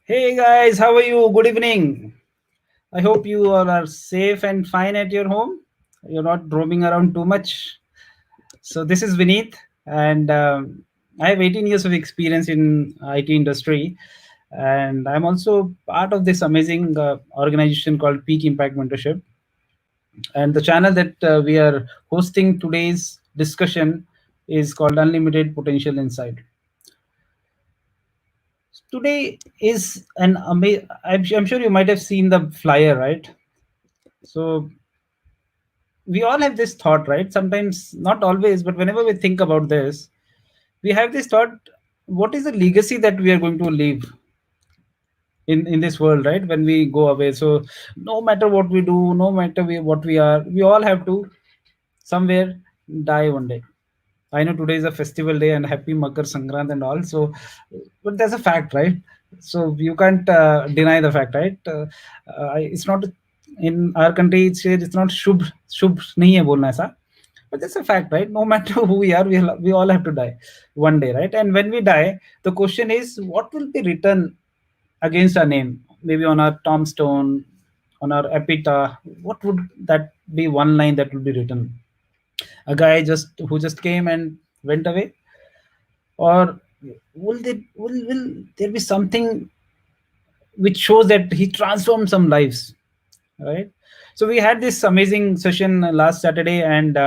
Hey guys, how are you? Good evening. I hope you all are safe and fine at your home. You're not roaming around too much. So this is Vineet, and I have 18 years of experience in IT industry, and I'm also part of this amazing organization called Peak Impact Mentorship. And the channel that we are hosting today's discussion is called Unlimited Potential Insight. Today is an amazing. I'm sure you might have seen the flyer, right? So we all have this thought, right? Sometimes, not always, but whenever we think about this, we have this thought: what is the legacy that we are going to leave in this world, right? When we go away, so no matter what we do, no matter what we are, we all have to somewhere die one day. I know today is a festival day and happy Makar Sankrant and all. So, but there's a fact, right? So you can't deny the fact, right? It's not in our country. It's not shubh nahi hai bolna aisa. But that's a fact, right? No matter who we are, we all have to die one day, right? And when we die, the question is, what will be written against our name? Maybe on our tombstone, on our epitaph. What would that be? One line that will be written, a guy just who just came and went away, or will there be something which shows that he transformed some lives, right? So we had this amazing session last Saturday, and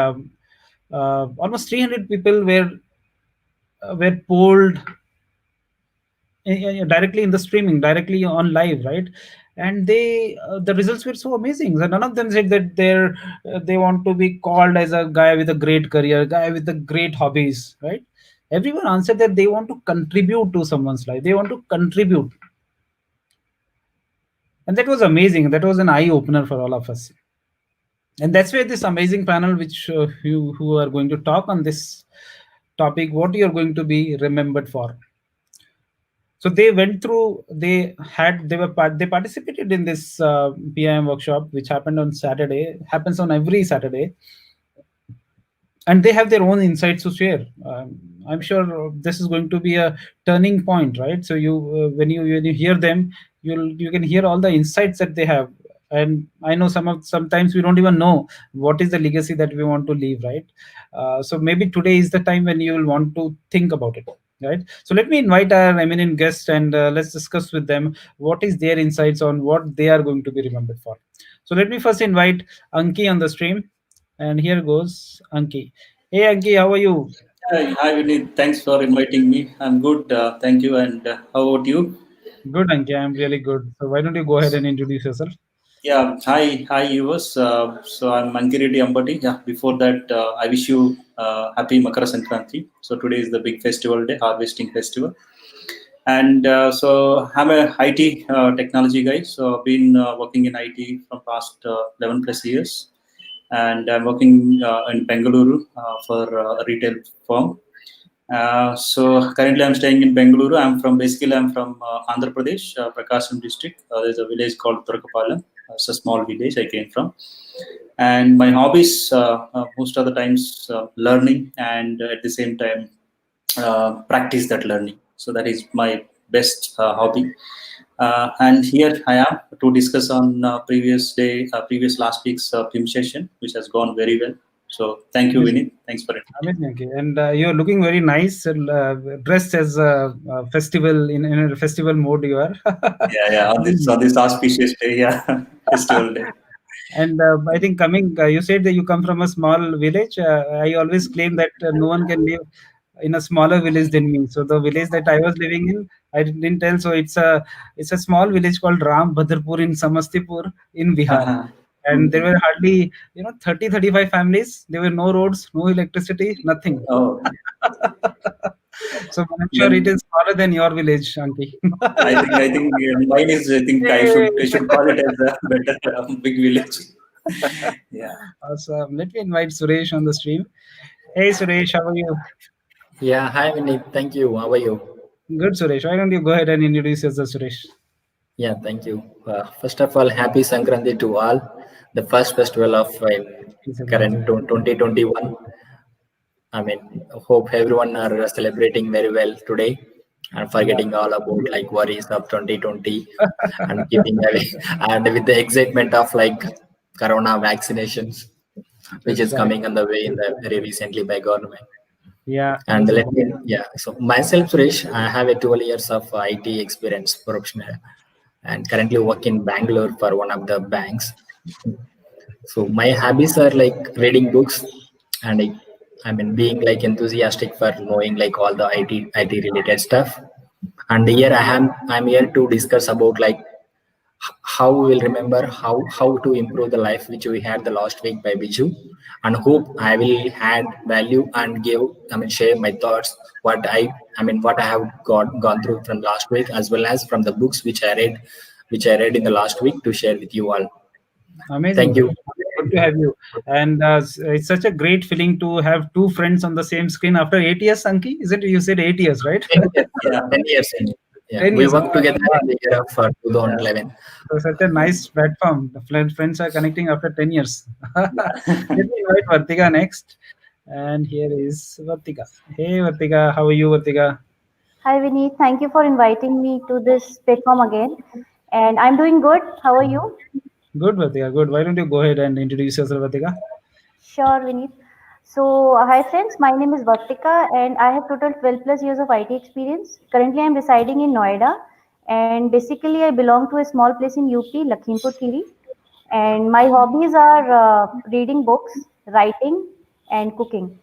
almost 300 people were polled directly in the streaming, directly on live, right? And the results were so amazing. So none of them said that they want to be called as a guy with a great career, guy with the great hobbies, right? Everyone answered that they want to contribute to someone's life, they want to contribute. And that was amazing. That was an eye opener for all of us. And that's where this amazing panel, which you who are going to talk on this topic, what you're going to be remembered for. So they went through, they participated in this PIM workshop, which happened on Saturday, happens on every Saturday, and they have their own insights to share. I'm sure this is going to be a turning point, right? So you when you hear them, you can hear all the insights that they have. And I know sometimes we don't even know what is the legacy that we want to leave, right? So maybe today is the time when you will want to think about it, right? So let me invite our eminent guest, and let's discuss with them what is their insights on what they are going to be remembered for. So let me first invite Anki on the stream. And here goes Anki. Hey Anki, how are you? Hi, Vinny. Thanks for inviting me. I'm good. Thank you. And how about you? Good, Anki. I'm really good. So why don't you go ahead and introduce yourself? Yeah. Hi, Yuvas. So I'm Ankiriti Ambati. Yeah. Before that, I wish you happy Makara Sankranti. So today is the big festival day, harvesting festival. And so I'm a IT technology guy. So I've been working in IT from past 11 plus years. And I'm working in Bengaluru for a retail firm. So currently I'm staying in Bengaluru. I'm from Andhra Pradesh, Prakasam district. There's a village called Turkapalam. It's a small village I came from. And my hobbies, most of the times, learning and at the same time practice that learning. So that is my best hobby. And here I am to discuss on previous last week's film session, which has gone very well. So thank you, Amazing. Vinny. Thanks for inviting. Amazing, Anki. And you're looking very nice, dressed as a festival in a festival mode. You are. Yeah. On this auspicious day, yeah, festival day. And I think you said that you come from a small village. I always claim that no one can live in a smaller village than me. So the village that I was living in, I didn't tell. So it's a small village called Ram Bhadrapur in Samastipur in Bihar. And there were hardly 30-35 families. There were no roads, no electricity, nothing. Oh, So I'm sure it then is smaller than your village, Auntie. I think mine is. I think I should call it as a better big village. Yeah. Awesome. Let me invite Suresh on the stream. Hey Suresh, how are you? Yeah, hi Vinny. Thank you. How are you? Good, Suresh. Why don't you go ahead and introduce yourself, Suresh? Yeah, thank you. First of all, happy Sankranti to all. The first festival of Peace and love. current 2021. I mean, hope everyone are celebrating very well today. and Yeah. forgetting all about like worries of 2020 and keeping away and with the excitement of like corona vaccinations, which is Exactly. coming on the way in the very recently by government. Yeah. And let Exactly. me, yeah. So myself, Suresh, I have a 12 years of IT experience professional, and currently work in Bangalore for one of the banks. So my hobbies are like reading books, and I mean being like enthusiastic for knowing like all the IT related stuff. And here I'm here to discuss about like how we will remember how to improve the life which we had the last week by Biju, and hope I will add value and give, I mean, share my thoughts what I mean what I have gone through from last week, as well as from the books which I read in the last week to share with you all. Amazing. Thank you. Good to have you. And it's such a great feeling to have two friends on the same screen after 8 years, Anki. Is it? You said 8 years, right? 10 years, Yeah. 10 years in. Yeah, 10 we years. worked together Wow. in the year of Yeah. 2011. So such a nice platform. The friends are connecting after 10 years. Let me invite Vartika next. And here is Vartika. Hey, Vartika. How are you, Vartika? Hi Vinny, thank you for inviting me to this platform again. And I'm doing good. How are you? Good, Vartika. Good. Why don't you go ahead and introduce yourself, Vartika? Sure, Vinny. So, hi friends, my name is Bhaktika and I have total 12 plus years of IT experience. Currently, I'm residing in Noida and basically I belong to a small place in UP, Lakhimpur Kheri. And my hobbies are reading books, writing, and cooking.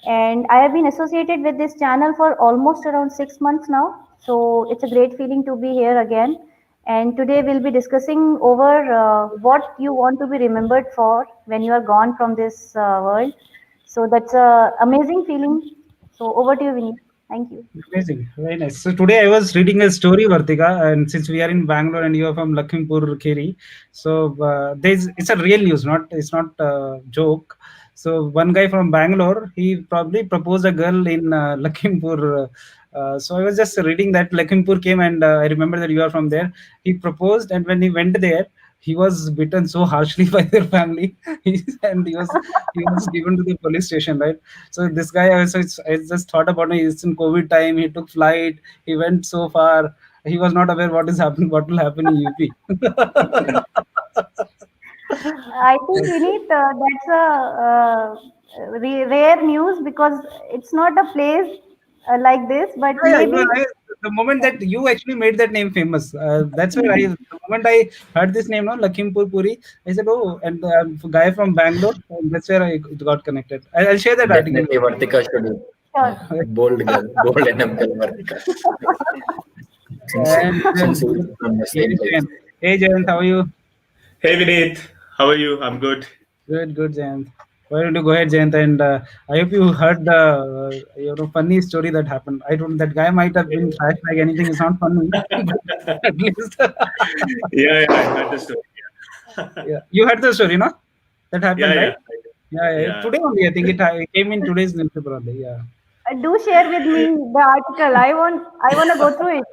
And I have been associated with this channel for almost around 6 months now. So it's a great feeling to be here again. And today we'll be discussing over what you want to be remembered for when you are gone from this world. So that's a amazing feeling. So over to you, Vinny. Thank you. Amazing, very nice. So today I was reading a story, Vartika, and since we are in Bangalore and you are from Lakhimpur Kheri, so there's it's a real news, not it's not a joke. So one guy from Bangalore, he probably proposed a girl in Lakhimpur. So I was just reading that Lakhimpur came, and I remember that you are from there. He proposed, and when he went there, he was beaten so harshly by their family, and he was given to the police station, right? So this guy also, I just thought about it. It's in COVID time. He took flight. He went so far. He was not aware what is happening. What will happen in UP? I think Vinny, that's a rare news because it's not a place like this, but Yeah, even maybe. the moment that you actually made that name famous, that's where the moment I heard this name, no, Lakhimpur Puri, I said, oh, and guy from Bangalore, and that's where it got connected. I'll share that article. Definitely Vartika should, Sure. yeah, bold girl, bold enough girl Vartika. Since And since we from the here same is place. Jayant. Hey, Jayant, how are you? Hey Vineet, how are you? I'm good. Good, good, Jayant. Why don't you go ahead, Jayant? And I hope you heard the funny story that happened. I don't. That guy might have been trashed like anything. It's not funny, but at least Yeah, I heard the story. yeah, you heard the story, no? That Yeah, happened, yeah, right? Yeah, yeah. yeah. Today only, I think it came in today's newspaper only. Yeah. Do share with me the article. I want to go through it.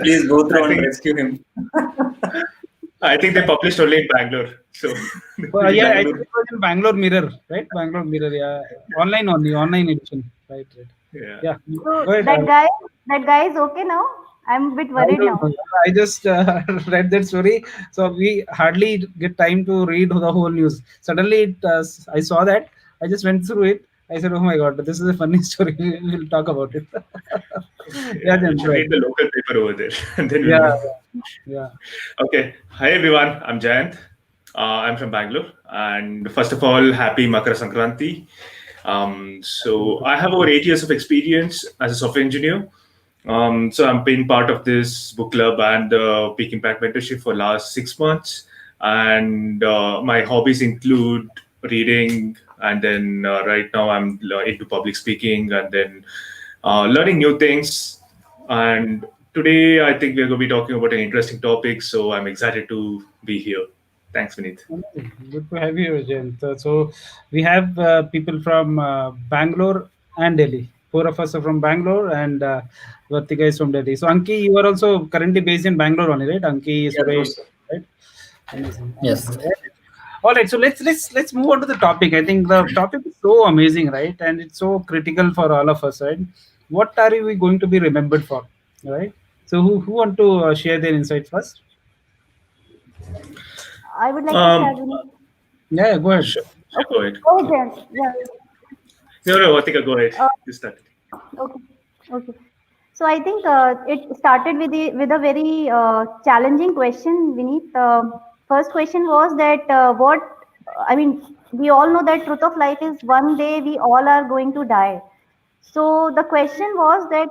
Please go I through and think rescue him. I think they published only in Bangalore. So Well, yeah, I think Bangalore. it was in Bangalore Mirror, right? Bangalore Mirror, yeah. Online only, online edition. Right, right. yeah. Yeah. So Go ahead. that guy is okay now. I'm a bit I worried don't now. know. I just read that story, so we hardly get time to read the whole news. Suddenly, I saw that. I just went through it. I said, "Oh my god, this is a funny story. We'll talk about it." Yeah, Yeah. You then should go ahead. read the local paper over there, and then we'll Yeah, know. yeah, Okay. Hi everyone. I'm Jayant. I'm from Bangalore, and first of all, happy Makara Sankranti. So I have over 8 years of experience as a software engineer. So I've been part of this book club and Peak Impact Mentorship for last 6 months. And my hobbies include reading, and then right now I'm into public speaking, and then learning new things. And today I think we're going to be talking about an interesting topic. So I'm excited to be here. Thanks, Vineet. Amazing. Good to have you, Jayant. So we have people from Bangalore and Delhi. Four of us are from Bangalore, and Vartika is from Delhi. So Anki, you are also currently based in Bangalore only, right? Anki, Yeah, true, Suresh, sir. right? Amazing, Yes. amazing. Right. All right, so let's move on to the topic. I think the topic is so amazing, right? And it's so critical for all of us, right? what are we going to be remembered for, right? So who want to share their insight first? I would like to start, Um, Vinny. Yeah, yeah, go ahead. sure, Okay. go ahead. Go ahead, Jen. Yeah. No, Vatika, go ahead. Uh, You start. okay. Okay. So I think it started with a very challenging question, Vineet. First question was that what I mean. We all know that truth of life is one day we all are going to die. So the question was that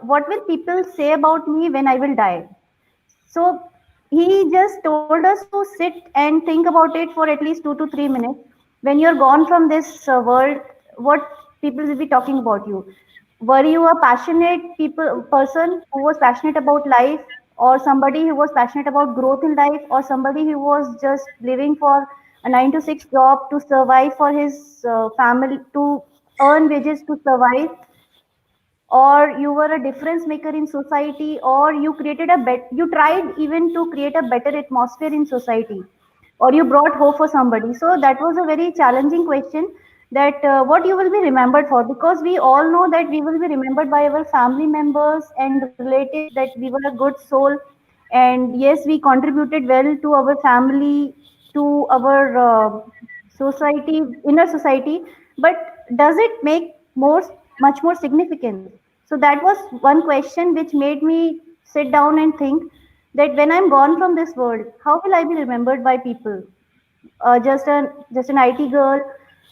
what will people say about me when I will die? So he just told us to sit and think about it for at least 2 to 3 minutes. When you're gone from this world, what people will be talking about you? Were you a passionate person who was passionate about life, or somebody who was passionate about growth in life, or somebody who was just living for a 9 to 6 job to survive for his family, to earn wages to survive, or you were a difference maker in society, or you created you tried even to create a better atmosphere in society, or you brought hope for somebody. So that was a very challenging question, that what you will be remembered for, because we all know that we will be remembered by our family members and relatives, that we were a good soul, and yes, we contributed well to our family, to our society, inner society. But does it make more, much more significance? So that was one question which made me sit down and think, that when I'm gone from this world, how will I be remembered by people? Just an IT girl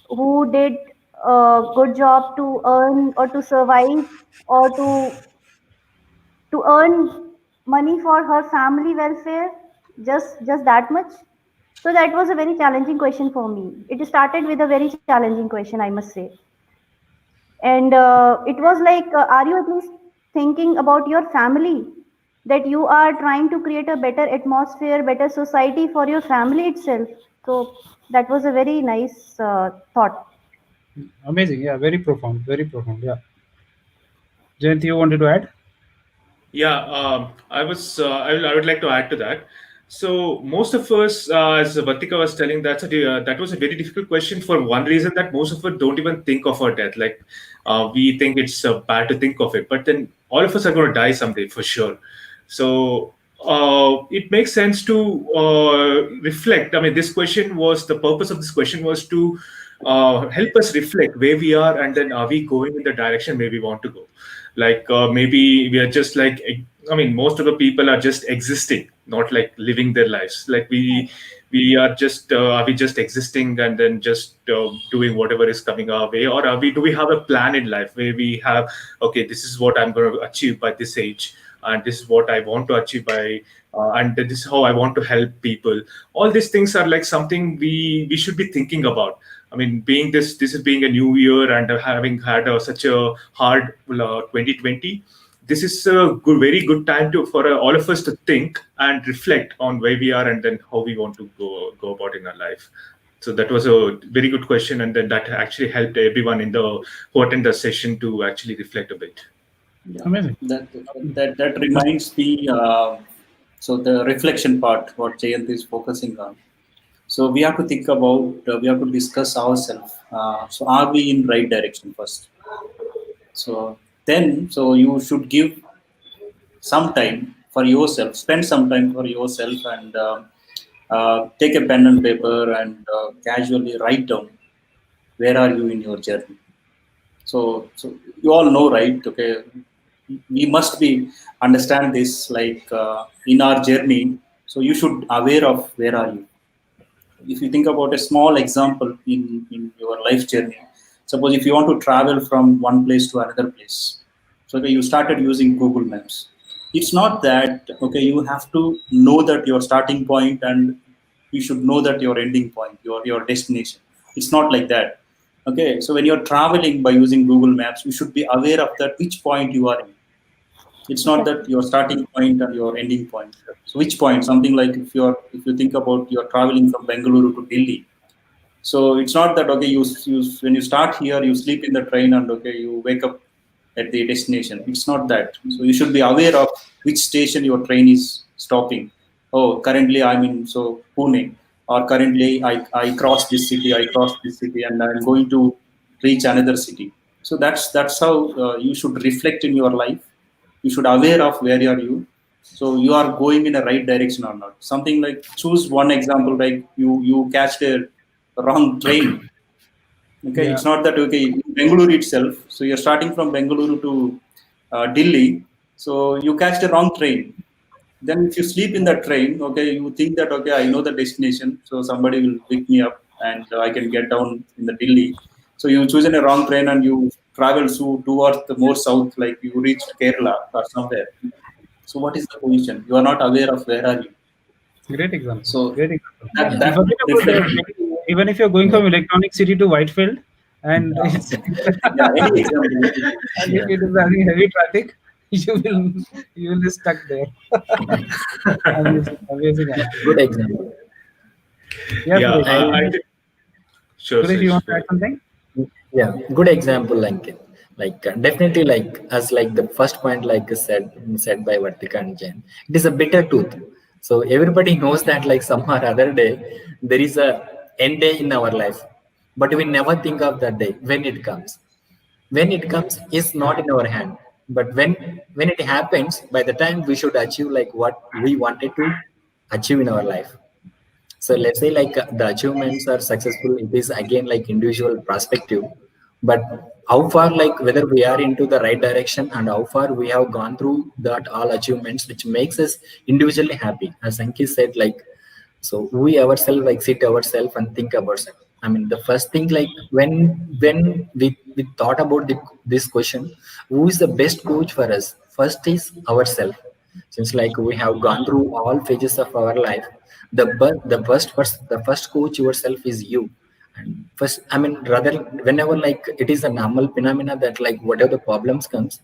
who did a good job to earn or to survive, or to earn money for her family welfare, just that much. So that was a very challenging question for me. It started with a very challenging question, I must say. And it was like, are you at least thinking about your family, that you are trying to create a better atmosphere, better society for your family itself? So that was a very nice thought. Amazing. Yeah, very profound. Very profound. Yeah. Jayant, you wanted to add? Yeah, I was. I would like to add to that. So most of us, as Vatika was telling, that was a very difficult question for one reason, that most of us don't even think of our death. Like we think it's bad to think of it, but then all of us are going to die someday for sure. So it makes sense to reflect. I mean, this question was the purpose of this question was to help us reflect where we are, and then are we going in the direction where we want to go. Like maybe we are just like, I mean, most of the people are just existing, not like living their lives. Like we are just are we just existing and then just doing whatever is coming our way, or are we, do we have a plan in life where we have, okay, this is what I'm going to achieve by this age, and this is what I want to achieve by and this is how I want to help people. All these things are like something we should be thinking about. I mean, this is being a new year, and having had such a hard 2020, this is a good, very good time to for all of us to think and reflect on where we are, and then how we want to go about in our life. So that was a very good question, and then that actually helped everyone in the who attend the session to actually reflect a bit. Yeah, Amazing. that reminds me. So the reflection part, what Jayant is focusing on. So we have to think about, we have to discuss ourselves. So are we in right direction first? So then, so you should give some time for yourself, spend some time for yourself, and take a pen and paper and casually write down where are you in your journey. So you all know, right? Okay, we must be understand this, like in our journey. So you should aware of where are you. If you think about a small example in your life journey, suppose if you want to travel from one place to another place, so okay, you started using Google Maps. It's not that, okay, you have to know that your starting point and you should know that your ending point, your destination. It's not like that. Okay, so when you're traveling by using Google Maps, you should be aware of that which point you are in. It's not that Exactly. your starting point and your ending point. So which point? Something like if you think about you're traveling from Bengaluru to Delhi. So it's not that, okay, you when you start here, you sleep in the train and okay, you wake up at the destination. It's not that. So you should be aware of which station your train is stopping. Oh, currently I'm in so Pune, or currently I crossed this city, and I'm going to reach another city. So that's how you should reflect in your life. You should aware of where are you. So you are going in a right direction or not. Something like, choose one example, like you catched a wrong train. Okay, Yeah. it's not that, okay, in Bengaluru itself. So you're starting from Bengaluru to Delhi. So you catch the wrong train. Then if you sleep in that train, okay, you think that, okay, I know the destination, so somebody will pick me up and I can get down in the Delhi. So you choose in a wrong train and you travel towards the more south, like you reached Kerala or somewhere. So what is the position? You are not aware of where are you. Great example. So Great example. that Forget about reflect. even if you're going Yeah. from Electronic City to Whitefield, and Yeah, it's yeah, any example. and if Yeah. it is having heavy traffic, you will be stuck there. Amazing, amazing answer. Good example. Yeah, Yeah, Suresh. And I think. Sure, Suresh, you Suresh, want go to add ahead. something? yeah, good example, like definitely, like as like the first point, like said by Vartika and Jen, it is a bitter tooth. So everybody knows that like some or other day there is a end day in our life, but we never think of that day when it comes. When it comes is not in our hand, but when it happens, by the time we should achieve like what we wanted to achieve in our life. So let's say like the achievements are successful, it is again like individual perspective, but how far, like whether we are into the right direction and how far we have gone through that all achievements, which makes us individually happy. As Anki said, like, so we ourselves like sit ourselves and think about it. I mean, the first thing, like when we thought about this question, who is the best coach for us? First is ourselves. Since like we have gone through all phases of our life, the first coach yourself is you. And first, I mean, rather whenever like it is a normal phenomena that like whatever the problems comes,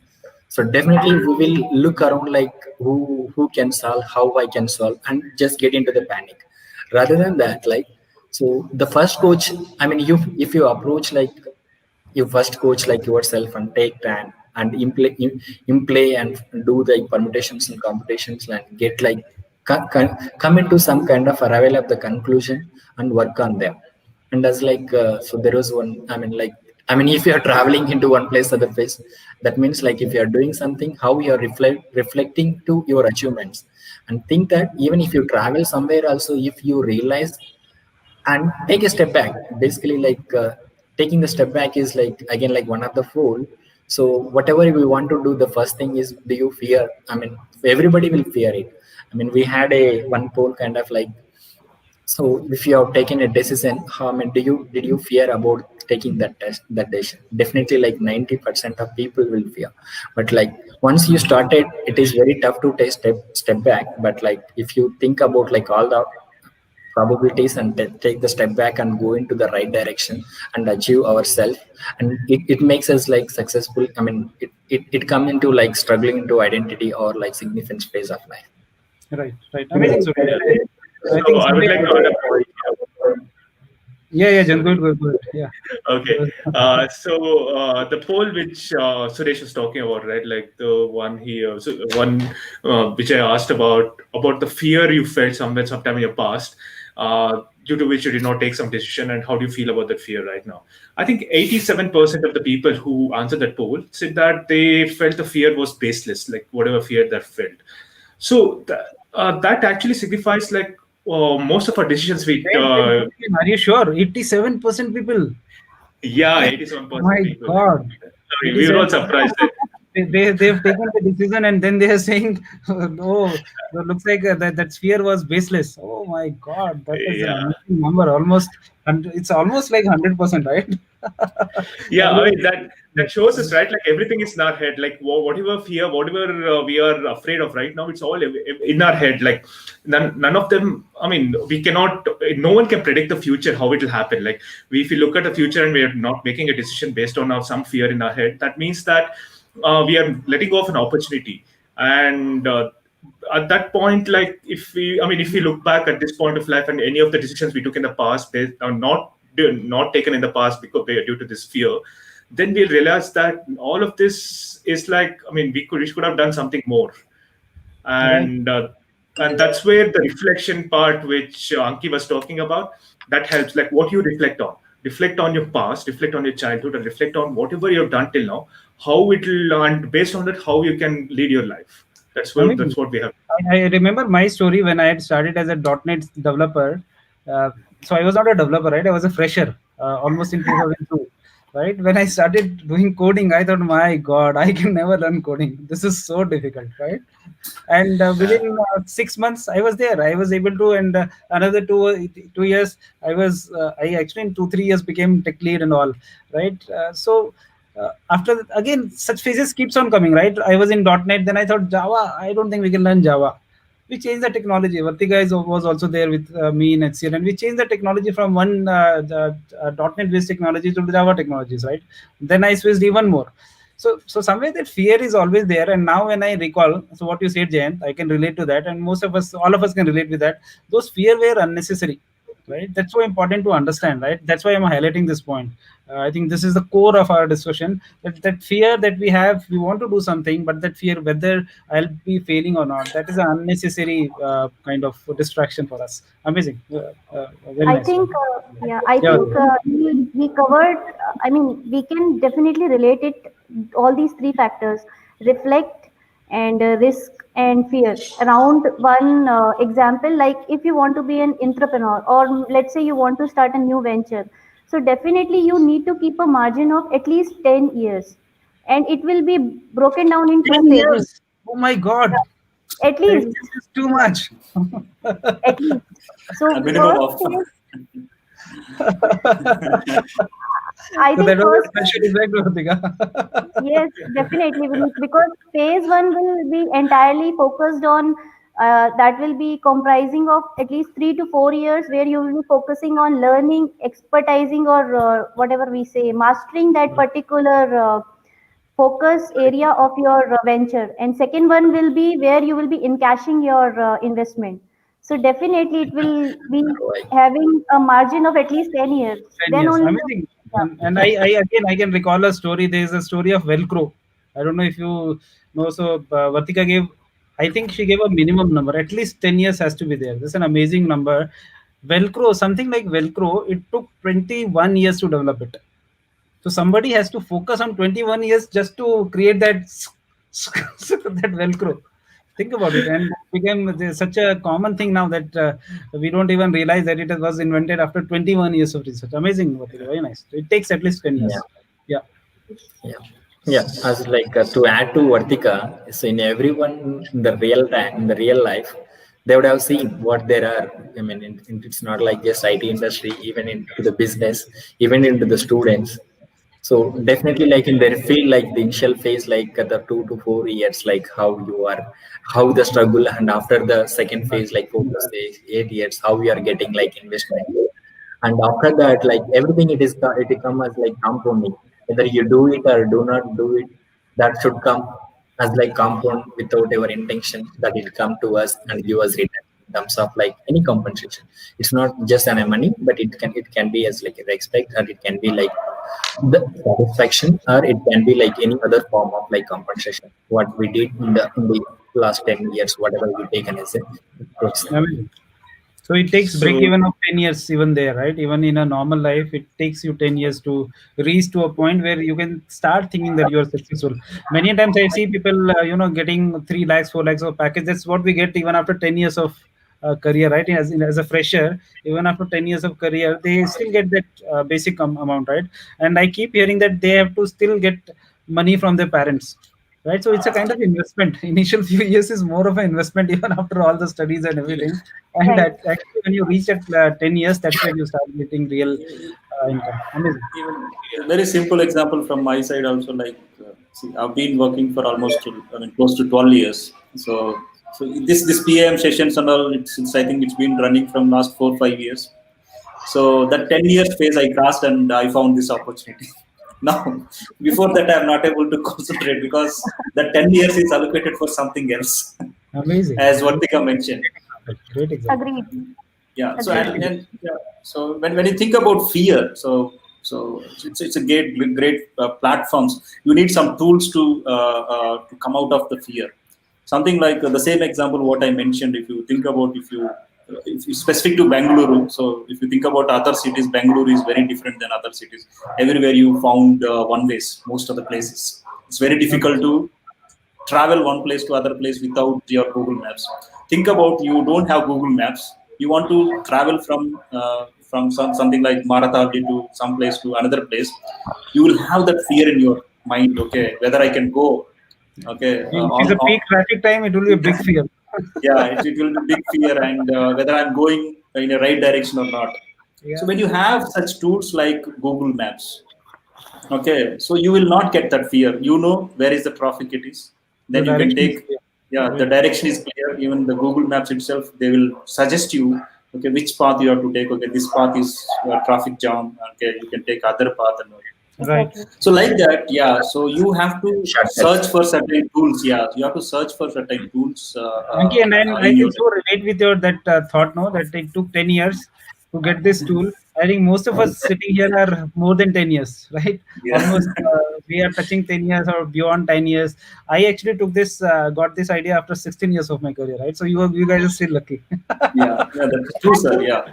so definitely we will look around like who can solve, how I can solve, and just get into the panic. Rather than that, like, so the first coach, I mean, you if you approach like you first coach like yourself and take time and in play and do the permutations and computations and get like come into some kind of arrival of the conclusion and work on them. And as like so there was one, I mean, like, I mean, if you are traveling into one place other place, that means like if you are doing something, how you are reflecting to your achievements. And think that even if you travel somewhere also, if you realize and take a step back, basically like taking the step back is like again like one of the four. So whatever we want to do, the first thing is, do you fear? I mean, everybody will fear it. I mean, we had a one poll kind of like, so if you have taken a decision, how, I mean, did you fear about taking that test, that decision? Definitely like 90% of people will fear. But like once you started, it is very tough to take step back. But like if you think about like all the probabilities and take the step back and go into the right direction and achieve ourselves, and it makes us like successful. I mean, it come into like struggling into identity or like significant phase of life. Right, right. Amazing, Suresh. I So think I would something. like to add a point here. Yeah, yeah, Jan, go ahead. Yeah. Okay. So the poll which Suresh was talking about, right? Like the one here, so one which I asked about the fear you felt somewhere sometime in your past, due to which you did not take some decision, and how do you feel about that fear right now? I think 87% of the people who answered that poll said that they felt the fear was baseless, like whatever fear that felt. So that actually signifies like most of our decisions we Wait, are you sure? 87% people. yeah, Oh 87% my people. God. I mean, we were all 87. surprised that They've taken the decision and then they are saying, oh, it looks like that fear was baseless. Oh my God, that is an yeah, amazing number. Almost, and it's almost like 100%, right? yeah. I mean, that shows us, Everybody- right? Like everything is in our head. Like whatever fear, whatever we are afraid of right now, it's all in our head. Like none of them. I mean, we cannot. No one can predict the future, how it will happen. Like if you look at the future and we are not making a decision based on some fear in our head, that means that we are letting go of an opportunity. And at that point, like if we look back at this point of life and any of the decisions we took in the past, they are not taken in the past because due to this fear, then we'll realize that all of this is like, I mean, we could have done something more. Right. And that's where the reflection part which Anki was talking about, that helps, like what you reflect on. reflect on your past, reflect on your childhood, and reflect on whatever you have done till now, how it will, and based on that, how you can lead your life. That's I what mean, we have. I remember my story when I had started as a .NET developer. So I was not a developer, right? I was a fresher, almost in 2002, right? When I started doing coding, I thought, my God, I can never learn coding. This is so difficult, right? And within 6 months, I was there. I was able to, and another 2 years, I actually in 2 3 years became tech lead and all, right? After again, such phases keeps on coming, right? I was in .NET, then I thought Java. I don't think we can learn Java. We changed the technology. Vartika was also there with me in HCL, and we changed the technology from one .NET based technology to the Java technologies, right? Then I switched even more. So somewhere that fear is always there. And now when I recall, so what you said, Jayant, I can relate to that, and most of us, all of us, can relate with that. Those fear were unnecessary, right? That's so important to understand, right? That's why I'm highlighting this point. I think this is the core of our discussion, that fear that we have, we want to do something, but that fear whether I'll be failing or not, that is an unnecessary kind of distraction for us. Amazing. Very I nice. think, I Yeah. think we covered, I mean, we can definitely relate it, all these three factors, reflect and risk and fear, around one example. Like if you want to be an entrepreneur, or let's say you want to start a new venture, so definitely you need to keep a margin of at least 10 years, and it will be broken down in two 10 phases. years. Oh my God. At 10 least, years is too much. at least. So A minimum first of phase, I So think that was first a special effect, Vartika. yes, definitely, Vineet, because phase one will be entirely focused on, that will be comprising of at least 3 to 4 years, where you will be focusing on learning, expertising, or whatever we say, mastering that particular focus area of your venture. And second one will be where you will be encashing your investment. So definitely it will be Right. having a margin of at least 10 years. 10 Then years. only, Amazing. yeah. And I again, I can recall a story. There is a story of Velcro. I don't know if you know. So Vartika gave, I think she gave a minimum number. At least 10 years has to be there. This is an amazing number. Velcro, something like Velcro, it took 21 years to develop it. So somebody has to focus on 21 years just to create that that Velcro. Think about it, and it became such a common thing now that we don't even realize that it was invented after 21 years of research. Amazing, Vartika, very nice. It takes at least 10 Yeah. years. Yeah. Yeah. Yeah. As like to add to Vartika, so in everyone in the real time, in the real life, they would have seen what there are. I mean, it's not like just IT industry, even into the business, even into the students. So definitely, like in their field, like the initial phase, like the 2 to 4 years, like how you are, how the struggle, and after the second phase, like 4 to 8 years, how we are getting like investment, and after that, like everything, it come as like compounding. Whether you do it or do not do it, that should come as like compound without our intention, that it come to us and give us return in terms of like any compensation. It's not just an money, but it can be as like a respect, or it can be like the satisfaction, or it can be like any other form of like compensation what we did in the last 10 years, whatever we taken as a process. Amazing. So it takes break So even of 10 years even there, right? Even in a normal life, it takes you 10 years to reach to a point where you can start thinking that you are successful. Many times I see people, getting 3 lakhs, 4 lakhs of package. That's what we get even after 10 years of career, right? As a fresher, even after 10 years of career, they still get that basic amount, right? And I keep hearing that they have to still get money from their parents, right? So it's a kind of investment. Initial few years is more of an investment even after all the studies and everything. And Right. that actually when you reach at 10 years, that's when you start getting real income. Amazing. even a very simple example from my side also, like see, I've been working for almost close to 12 years. So this PAM sessions and all, it's I think it's been running from last 4 5 years. So that 10 years phase I crossed, and I found this opportunity. Now, before that, I'm not able to concentrate because that 10 years is allocated for something else, Amazing. as Vartika mentioned. Great example. Agreed. Yeah. So Agreed. and yeah. So when you think about fear, so it's a great platforms. You need some tools to come out of the fear. Something like the same example what I mentioned. If you think about, if you specific to Bangalore. So if you think about other cities, Bangalore is very different than other cities. Everywhere you found one ways. Most of the places, it's very difficult to travel one place to other place without your Google Maps. Think about, you don't have Google Maps. You want to travel from something like Marathavdi to some place to another place. You will have that fear in your mind. Okay, whether I can go. Okay, If it's a peak traffic time, it will be a big fear. yeah, it will be big fear, and whether I'm going in the right direction or not. Yeah. So when you have such tools like Google Maps, okay, so you will not get that fear. You know where is the traffic it is. Then The you can direction is take, clear. yeah, the direction is clear. Even the Google Maps itself, they will suggest you, okay, which path you have to take. Okay, this path is traffic jam. Okay, you can take other path and all. Right. Exactly. So like that, yeah. So you have to Shortcuts. search for certain tools. Yeah, you have to search for certain tools Okay, and then I in your. can so relate with your that thought, no, that it took 10 years to get this tool. I think most of us sitting here are more than 10 years, right? Yeah. Almost we are touching 10 years or beyond 10 years. I actually took this, got this idea after 16 years of my career, right? So you guys are still lucky. Yeah, that's true, sir. Yeah.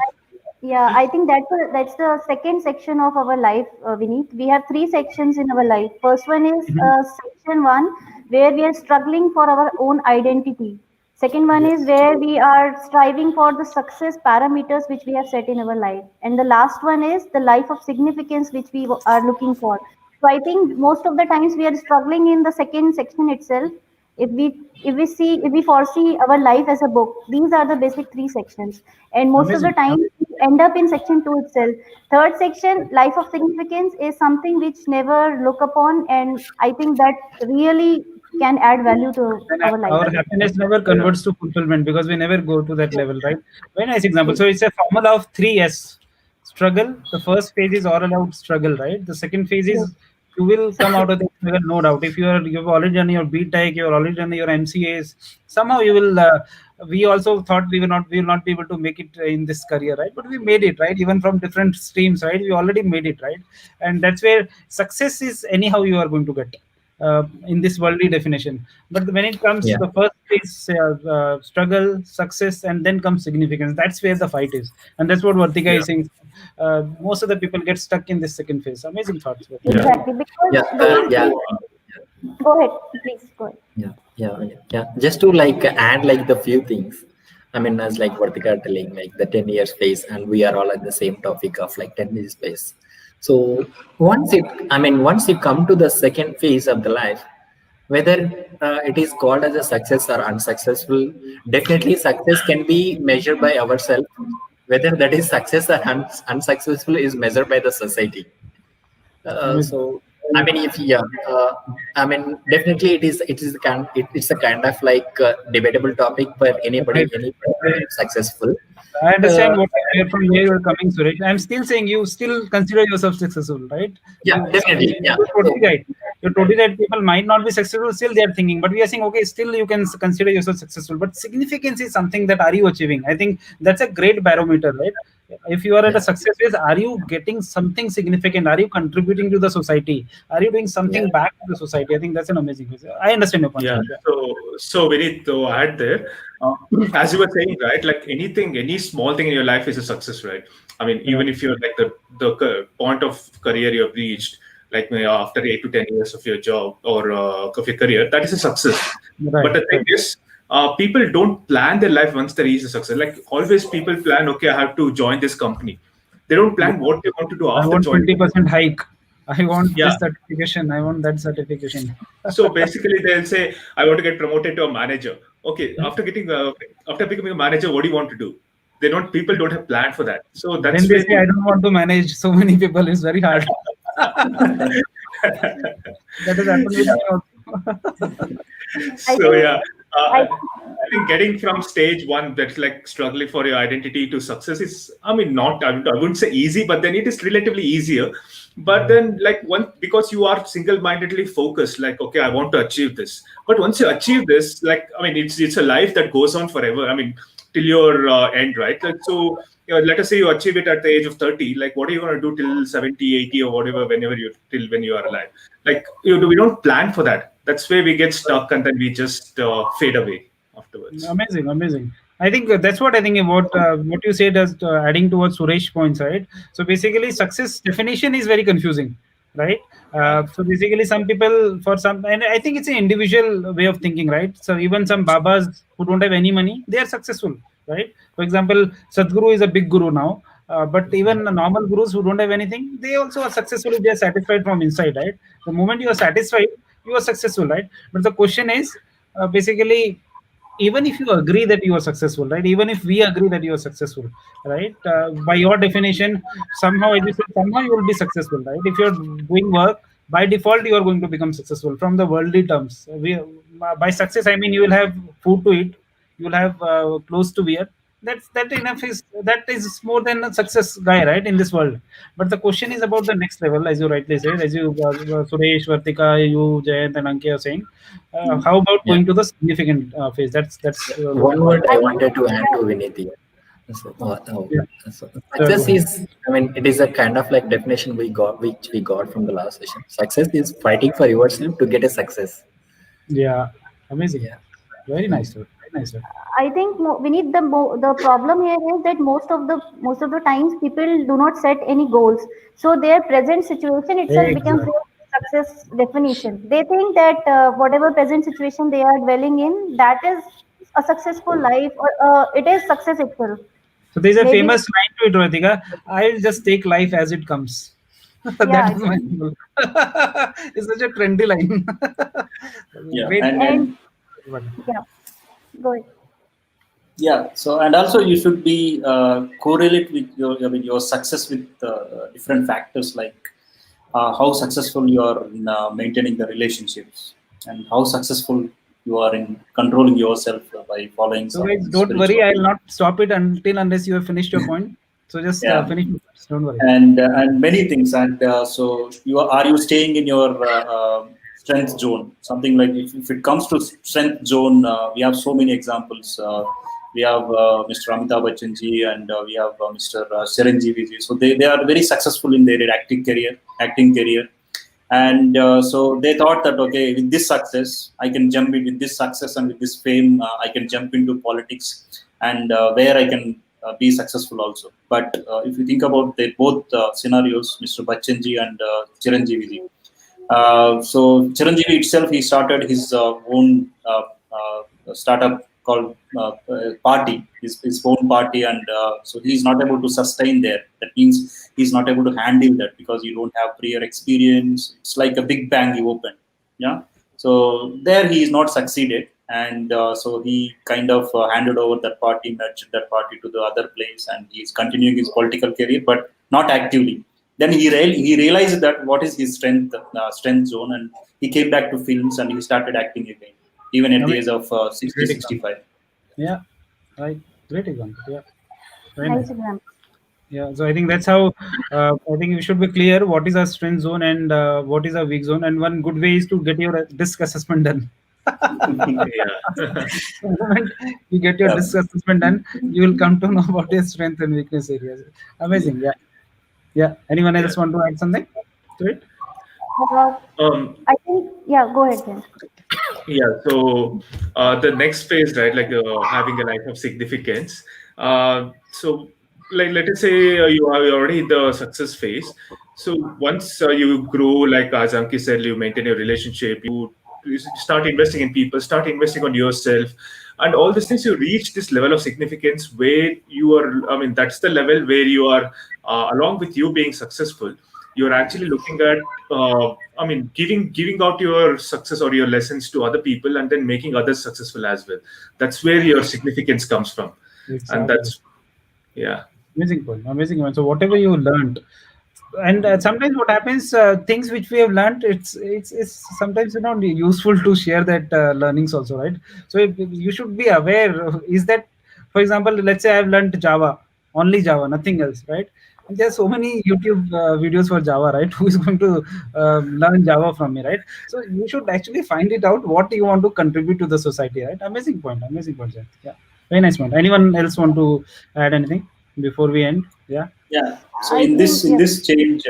Yeah, I think that's the second section of our life, Vineet. We have three sections in our life. First one is section one, where we are struggling for our own identity. Second one is where we are striving for the success parameters which we have set in our life. And the last one is the life of significance which we are looking for. So I think most of the times we are struggling in the second section itself. If we foresee our life as a book, these are the basic three sections, and most of the Amazing. time we end up in section two itself. Third section, life of significance, is something which never look upon, and I think that really can add value to Then our life. our happiness never converts to fulfillment because we never go to that level, right? Very nice example. So it's a formula of 3S. Struggle. The first phase is all about struggle, right? The second phase Yes, is you will come out of the struggle, no doubt. If you've already done your B Tech, you've already done your MCAs, somehow you will. We also thought we will not be able to make it in this career, right? But we made it, right? Even from different streams, right? We already made it, right? And that's where success is anyhow you are going to get in this worldly definition. But when it comes, Yeah. the first is struggle, success, and then comes significance. That's where the fight is, and that's what Vartika Yeah. is saying. Most of the people get stuck in this second phase. Amazing thoughts, Vartika. Yeah. exactly. Because Yeah. Yeah. go ahead, please go ahead. Yeah. Just to like add like the few things. I mean, as like Vartika telling, like the 10 years space, and we are all at the same topic of like 10 years space. So once you come to the second phase of the life, whether it is called as a success or unsuccessful, definitely success can be measured by ourselves. Whether that is success or unsuccessful is measured by the society. Amazing. So I mean, if yeah, I mean, definitely it's a kind of like debatable topic for Right. anybody successful. I Uh, understand from where you're coming, Suresh. I'm still saying you still consider yourself successful, right? yeah, definitely, yeah. You're totally right. You're totally right. People might not be successful, still they are thinking. But we are saying, okay, still you can consider yourself successful. But significance is something that are you achieving? I think that's a great barometer, right? If you are at a Yeah. success phase, are you getting something significant? Are you contributing to the society? Are you doing Yeah. something back to the society? I think that's an amazing phase. I understand your point. Yeah. Suresh. So we need to add there, as you were saying, right? Like anything, any small thing in your life is a success, right? I mean, even if you're like the point of career you have reached, like after 8 to 10 years of your job or of your career, that is a success. Right, But the thing right. is, people don't plan their life once they reach a success. Like always, people plan, okay, I have to join this company. They don't plan what they want to do I after want joining. 20% hike. I want Yeah. this certification. I want that certification. So basically, they'll say, "I want to get promoted to a manager." Okay, after becoming a manager, what do you want to do? They don't. People don't have plan for that. So Then that's they where. say, I don't want to manage so many people. It's very hard. That has happened with me also. I So think yeah, I I think getting from stage one, that's like struggling for your identity, to success is, I mean, not, I wouldn't say easy, but then it is relatively easier. But then like because you are single-mindedly focused, like, okay, I want to achieve this. But once you achieve this, like, I mean, it's a life that goes on forever. I mean, till your end, right? Like, so let us say you achieve it at the age of 30. Like, what are you going to do till 70, 80, or whatever, till when you are alive? Like, we don't plan for that. That's where we get stuck, and then we just fade away afterwards. Amazing, amazing. I think that's what I think about what you said as adding towards Suresh points, right? So basically, success definition is very confusing, right? Yeah. So basically, some people, for some, and I think it's an individual way of thinking, right? So even some Babas who don't have any money, they are successful, right? For example, Sadhguru is a big guru now, but even the normal gurus who don't have anything, they also are successful if they are satisfied from inside, right? The moment you are satisfied, you are successful, right? But the question is, basically, even if you agree that you are successful, right? Even if we agree that you are successful, right? By your definition, somehow, as you said, somehow you will be successful, right? If you're doing work, by default, you are going to become successful from the worldly terms. By success, I mean you will have food to eat, you will have clothes to wear. That enough is that is more than a success guy, right? In this world. But the question is about the next level, as you rightly said, as you Suresh, Vartika, you, Jayant, and Ankya are saying. How about Yeah. going to the significant phase? That's what One word I I think, wanted to add to yeah, Vinith here. So, yeah. so Sure, go success ahead. is, I mean, it is a kind of like definition which we got from the last session. Success is fighting for yourself to get a success. Yeah, amazing. Yeah. Very Mm. nice, sir. Very nice, sir. I think we need the problem here is that most of the times people do not set any goals. So their present situation itself becomes Exactly. their success definition. They think that whatever present situation they are dwelling in, that is a successful life, or it is success itself. So there's a Maybe, famous line to it, Radhika. I'll just take life as it comes. That yeah, is my goal. It's such a trendy line. Yeah, Great. and yeah, go ahead. yeah. So and also you should be correlate with your success with different factors like how successful you are in maintaining the relationships and how successful you are in controlling yourself by following So guys, some don't worry. spiritual. I'll not stop it unless you have finished your point. So just Yeah, finish it. Don't worry. and many things. And so are you staying in your strength zone? Something like if it comes to strength zone, we have so many examples. We have Mr. Amitabh Bachchan ji and we have Mr. Chiranjeevi ji. So they are very successful in their acting career. And so they thought that, okay, with this success, I can jump in with this success and with this fame, I can jump into politics and where I can be successful also. But if you think about the both scenarios, Mr. Bachchanji and Chiranjeevi, so Chiranjeevi itself, he started his own startup called party, his own party, and so he's not able to sustain there. That means he's not able to handle that because you don't have prior experience. It's like a big bang you open, yeah. So there he is not succeeded, and so he kind of handed over that party, nurtured that party to the other place, and he's continuing his political career, but not actively. Then he realized that what is his strength zone, and he came back to films and he started acting again, even at I the mean, age of 60, great example. 65. Yeah, right. Great example. Yeah, very nice. Nice example. Yeah, so I think that's how I think we should be clear what is our strength zone and what is our weak zone. And one good way is to get your disc assessment done. Yeah. The moment you get your Yeah. disc assessment done, you will come to know about your strength and weakness areas. Amazing. Yeah. Yeah. Anyone Yeah. else want to add something to it? Uh, Um, I think, yeah, go ahead, Jen. yeah. So the next phase, right, like having a life of significance. So, like, let us say you are already in the success phase. So once you grow, like as Anki said, you maintain your relationship, you start investing in people, start investing on yourself, and all these things. You reach this level of significance where you are. I mean, that's the level where you are, along with you being successful. You're actually looking at, I mean, giving out your success or your lessons to other people, and then making others successful as well. That's where your significance comes from, and Exactly. that's, yeah. Amazing point. Amazing point. So whatever you learned, and sometimes what happens, things which we have learned, it's sometimes useful to share that learnings also, right? So you should be aware. Is that, for example, let's say I've learned Java, only Java, nothing else, right? And there are so many YouTube videos for Java, right? Who is going to learn Java from me, right? So you should actually find it out what you want to contribute to the society, right? Amazing point. Amazing point, Jack. Yeah, very nice point. Anyone else want to add anything before we end? Yeah. Yeah. So I in think, this yeah, change,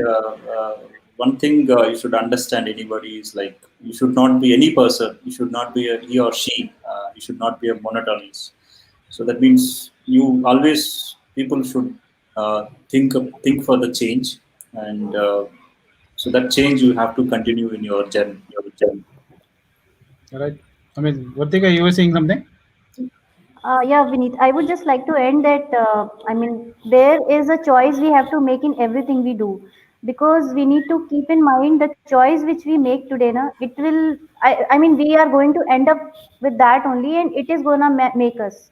one thing you should understand anybody is like you should not be any person. You should not be a he or she. You should not be a monotonist. So that means you always people should think for the change, and so that change you have to continue in your journey. Right. Amazing. Vartika, you were saying something? Yeah, Vineet, I would just like to end that. I mean, there is a choice we have to make in everything we do, because we need to keep in mind the choice which we make today. Na, it will. I mean, we are going to end up with that only, and it is gonna make us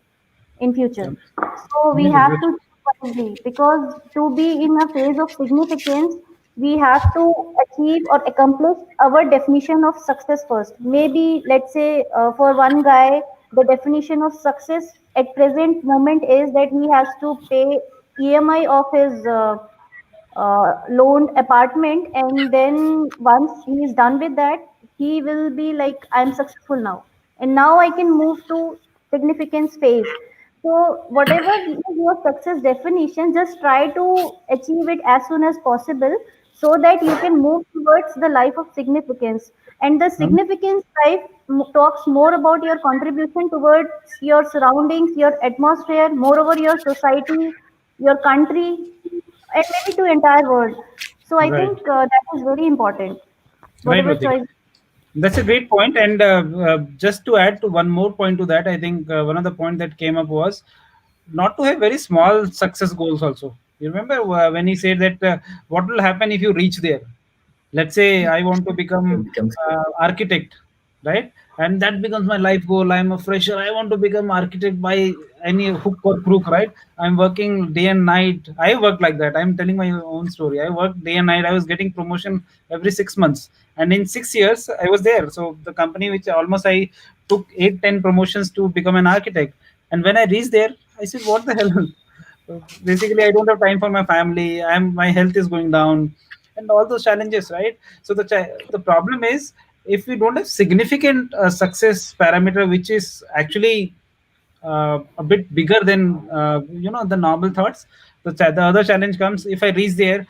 in future. So we Amazing. have Great. to choose wisely, because to be in a phase of significance, we have to achieve or accomplish our definition of success first. Maybe let's say for one guy, the definition of success at present moment is that he has to pay EMI of his loaned apartment, and then once he is done with that, he will be like, I'm successful now, and now I can move to significance phase. So whatever is your success definition, just try to achieve it as soon as possible, so that you can move towards the life of significance. And the Um, significance life talks more about your contribution towards your surroundings, your atmosphere, moreover your society, your country, and maybe to entire world. So I right. think that is very important. Right, Whatever Vartika. choice. That's a great point. And just to add to one more point to that, I think one of the point that came up was not to have very small success goals also. You remember when he said that what will happen if you reach there? Let's say I want to It become becomes architect, right? And that becomes my life goal. I'm a fresher. I want to become architect by any hook or crook, right? I'm working day and night. I work like that. I'm telling my own story. I work day and night. I was getting promotion every 6 months, and in 6 years I was there. So the company which almost I took 8, 10 promotions to become an architect, and when I reached there, I said, "What the hell?" So basically, I don't have time for my family. My health is going down, and all those challenges, right? So the problem is, if we don't have significant success parameter, which is actually a bit bigger than the normal thoughts. The other challenge comes if I reach there.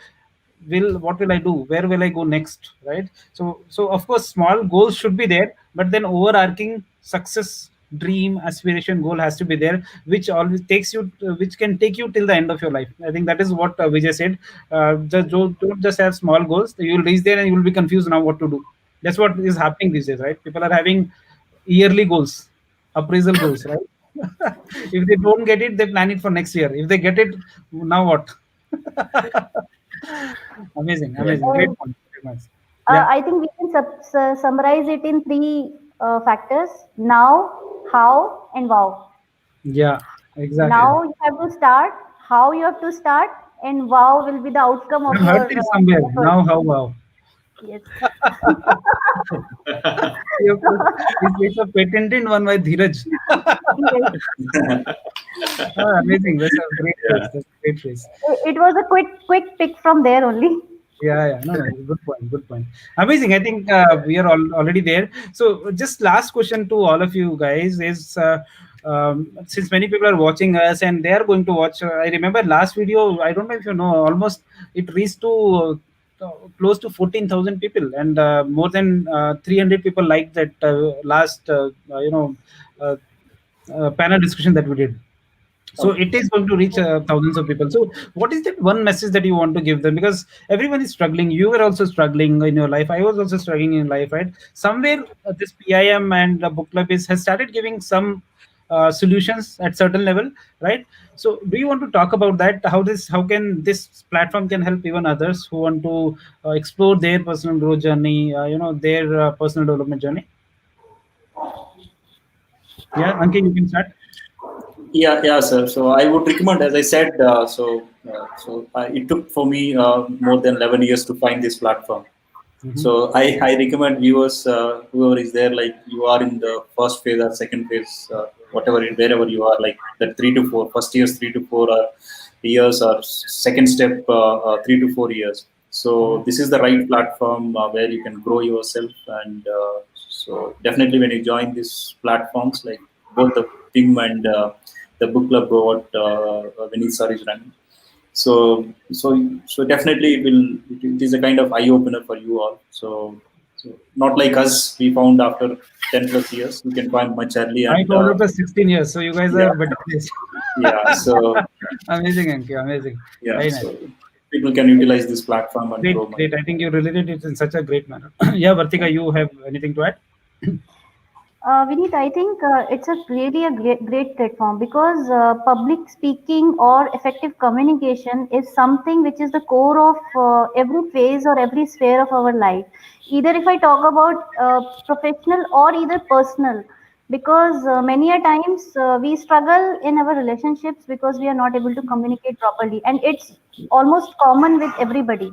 What will I do? Where will I go next? Right. So of course, small goals should be there, but then overarching success dream aspiration goal has to be there, which always takes you which can take you till the end of your life. I think that is what Vijay said. Just don't just have small goals. You will reach there and you will be confused now what to do. That's what is happening these days, right? People are having yearly goals, appraisal goals, right? If they don't get it, they plan it for next year. If they get it, now what? Amazing, yeah. amazing, great point. Great points. Yeah, I think we can summarize it in three factors: now, how, and wow. yeah, exactly. Now you have to start, how you have to start, and wow will be the outcome I've of heard your this somewhere. effort. Now, how wow? Yes. It's a patented one by Dheeraj. Yes. Amazing. That's a great phrase. Yeah. That's a great phrase. It was a quick pick from there only. Yeah, yeah. No, no. Good point. Good point. Amazing. I think we are already there. So, just last question to all of you guys is since many people are watching us and they are going to watch. I remember last video, I don't know if you know, almost it reached to close to 14,000 people, and more than 300 people liked that last, uh, panel discussion that we did. So Okay. it is going to reach thousands of people. So what is that one message that you want to give them? Because everyone is struggling. You were also struggling in your life. I was also struggling in life, right? Somewhere this PIM and book club has started giving some solutions at certain level, right? So do you want to talk about that? How can this platform can help even others who want to explore their personal growth journey, their personal development journey? Yeah, Ankit, you can start. Yeah, sir. So I would recommend, as I said, it took for me more than 11 years to find this platform. Hmm. So I recommend viewers, whoever is there, like you are in the first phase or second phase, whatever, wherever you are, like that 3 to 4, first years 3 to 4 years, or second step 3 to 4 years. So this is the right platform where you can grow yourself, and so definitely when you join these platforms, like both the PIM and the book club, what Vinith sir is running. So definitely it is a kind of eye opener for you all. So So not like us, we found after 10 plus years, we can find much early I and followed for 16 years, so you guys yeah, are better placed. yeah. So Amazing, Anki, amazing. yeah, Very nice. so people can utilize this platform and Great, grow money. great. I think you related it in such a great manner. Yeah, Vartika, you have anything to add? Vineet, I think it's a really a great platform because public speaking or effective communication is something which is the core of every phase or every sphere of our life. Either if I talk about professional or either personal, because many a times we struggle in our relationships because we are not able to communicate properly, and it's almost common with everybody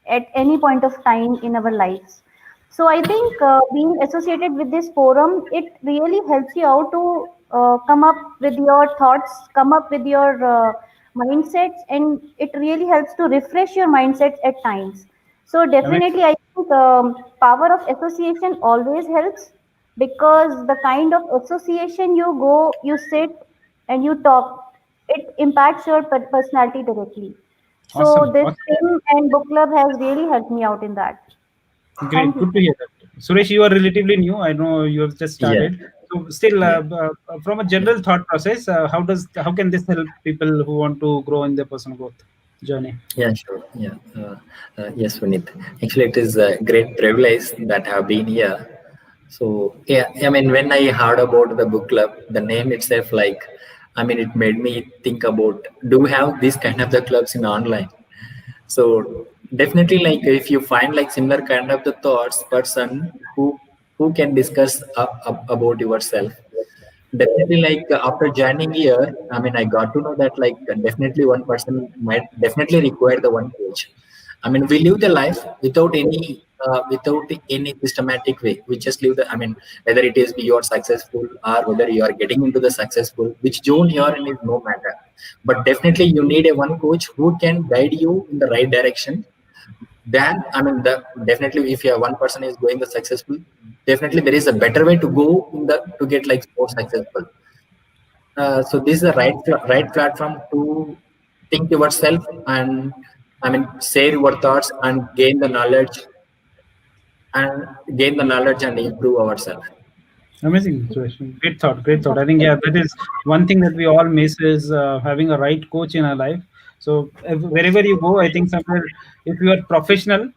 at any point of time in our lives. So I think being associated with this forum, it really helps you out to come up with your thoughts, come up with your mindsets, and it really helps to refresh your mindsets at times. So Amazing. definitely I think power of association always helps, because the kind of association you go, you sit and you talk, it impacts your personality directly. So Awesome. this Awesome. film and book club has really helped me out in that. Great. Thank you. Good to hear that. Suresh, you are relatively new. I know you have just Yeah, started. So, still, yeah, from a yeah. general thought process, how can this help people who want to grow in their personal growth journey? Yeah, sure. Yeah. Yes, Vinit. Actually, it is a great privilege that I have been here. So, yeah, I mean, when I heard about the book club, the name itself, like, I mean, it made me think about, do we have these kind of the clubs in online? So definitely, like, if you find like similar kind of the thoughts person who can discuss about yourself, definitely, like, after joining here, I mean, I got to know that, like, definitely one person might definitely require the one coach. I mean, we live the life without any systematic way. We just live the, I mean, whether it is you are successful or whether you are getting into the successful, which zone you are in is no matter. But definitely you need a one coach who can guide you in the right direction. Then, I mean, definitely if you are one person is going the successful, definitely there is a better way to go in the to get like more successful. So this is the right platform to think yourself and, I mean, share your thoughts and gain the knowledge and improve ourselves. Amazing, Suresh. Great thought. Great thought. I think, yeah, that is one thing that we all miss is having a right coach in our life. So wherever you go, I think somewhere, if you are professional,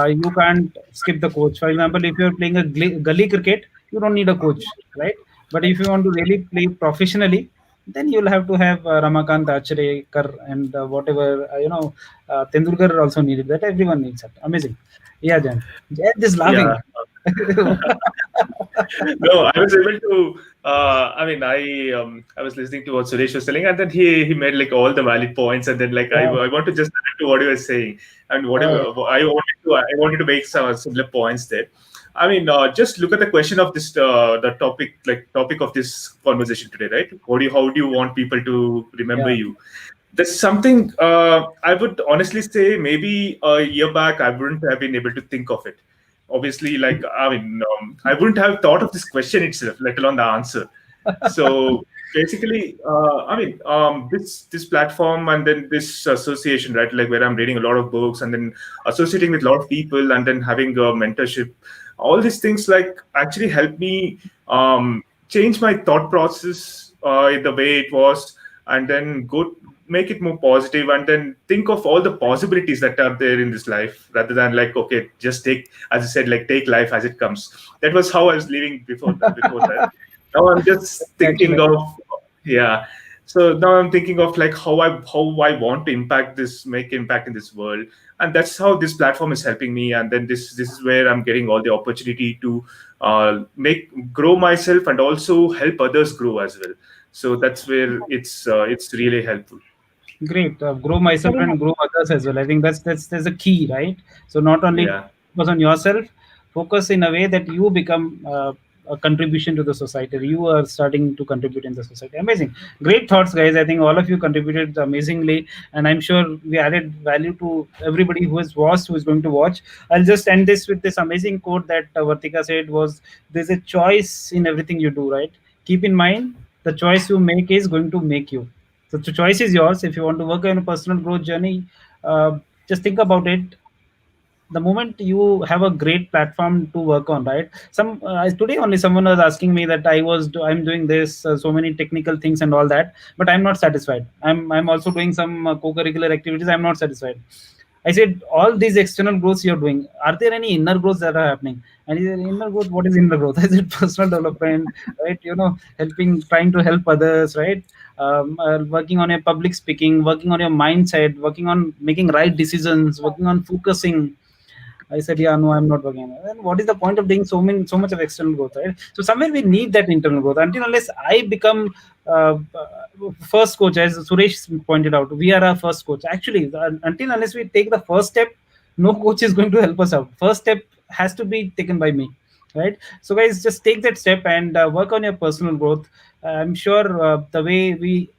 you can't skip the coach. For example, if you're playing a gully cricket, you don't need a coach, right? But if you want to really play professionally, then you'll have to have Ramakant Achrekar and whatever, Tendulkar also needed that. Everyone needs that. Amazing. Yeah, Jan. Jan is Yeah. laughing. No, I was able to. I mean, I was listening to what Suresh was telling, and then he made like all the valid points, and then like Yeah. I want to just add to what he was saying, and whatever Uh, I wanted to make some similar points there. I mean, just look at the question of this, the topic of this conversation today, right? How do you want people to remember yeah. you? That's something I would honestly say maybe a year back I wouldn't have been able to think of it. Obviously, like, I mean, I wouldn't have thought of this question itself, let alone the answer. So basically, I mean, this platform and then this association, right? Like, where I'm reading a lot of books and then associating with a lot of people and then having a mentorship, all these things like actually help me change my thought process in the way it was, and then go make it more positive, and then think of all the possibilities that are there in this life, rather than like, okay, just take, as I said, like, take life as it comes. That was how I was living before that. Now I'm just thinking Actually, of, yeah. So now I'm thinking of like how I want to make impact in this world, and that's how this platform is helping me. And then this is where I'm getting all the opportunity to make grow myself and also help others grow as well. So that's where it's really helpful. great. Grow myself Very and nice. grow others as well. I think that's a key, right? So not only Yeah. focus on yourself, focus in a way that you become a contribution to the society. You are starting to contribute in the society. Amazing, great thoughts, guys. I think all of you contributed amazingly, and I'm sure we added value to everybody who has watched, who is going to watch. I'll just end this with this amazing quote that Vartika said was, "There's a choice in everything you do, right? Keep in mind the choice you make is going to make you." So the choice is yours. If you want to work on a personal growth journey, just think about it. the moment you have a great platform to work on, right? Today only someone was asking me that I'm doing this, so many technical things and all that, but I'm not satisfied. I'm also doing some co-curricular activities. I'm not satisfied. I said, all these external growths you're doing, are there any inner growths that are happening? And he said, inner growth, what is inner growth? I said, personal development, right? Trying to help others, right? Working on your public speaking, working on your mindset, working on making right decisions, working on focusing. I said, yeah, no, I'm not working on it. Then what is the point of doing so much of external growth, right? So somewhere we need that internal growth. Until unless I become first coach, as Suresh pointed out, we are our first coach. Actually, until unless we take the first step, no coach is going to help us out. First step has to be taken by me, right? So guys, just take that step and work on your personal growth. I'm sure the way we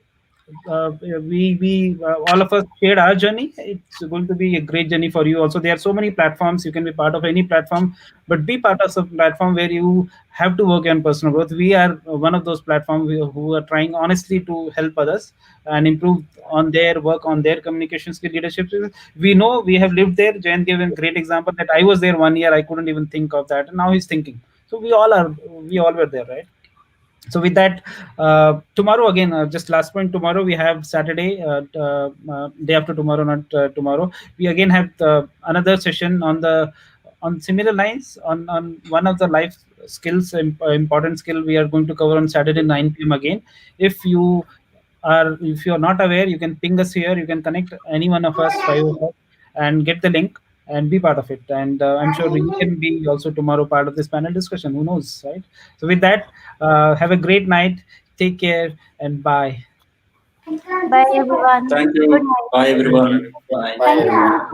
all of us shared our journey, it's going to be a great journey for you also. There are so many platforms, you can be part of any platform, but be part of some platform where you have to work on personal growth. We are one of those platforms who are trying honestly to help others and improve on their work, on their communication skill, leadership skills. We know, we have lived there. Jayan gave a great example that I was there 1 year, I couldn't even think of that, and now he's thinking. So we all were there, right? So with that, tomorrow again, just last point, tomorrow we have Saturday, day after tomorrow, not tomorrow, we again have another session on similar lines, on one of the life skills, important skill we are going to cover on Saturday 9 p.m. again. If you're not aware, you can ping us here, you can connect any one of us, five of us, and get the link and be part of it. And I'm sure you can be also tomorrow part of this panel discussion, who knows, right? So with that, have a great night, take care, and bye. Bye everyone. Thank Good you. night. Bye, everyone. Bye. Bye Thank you. everyone.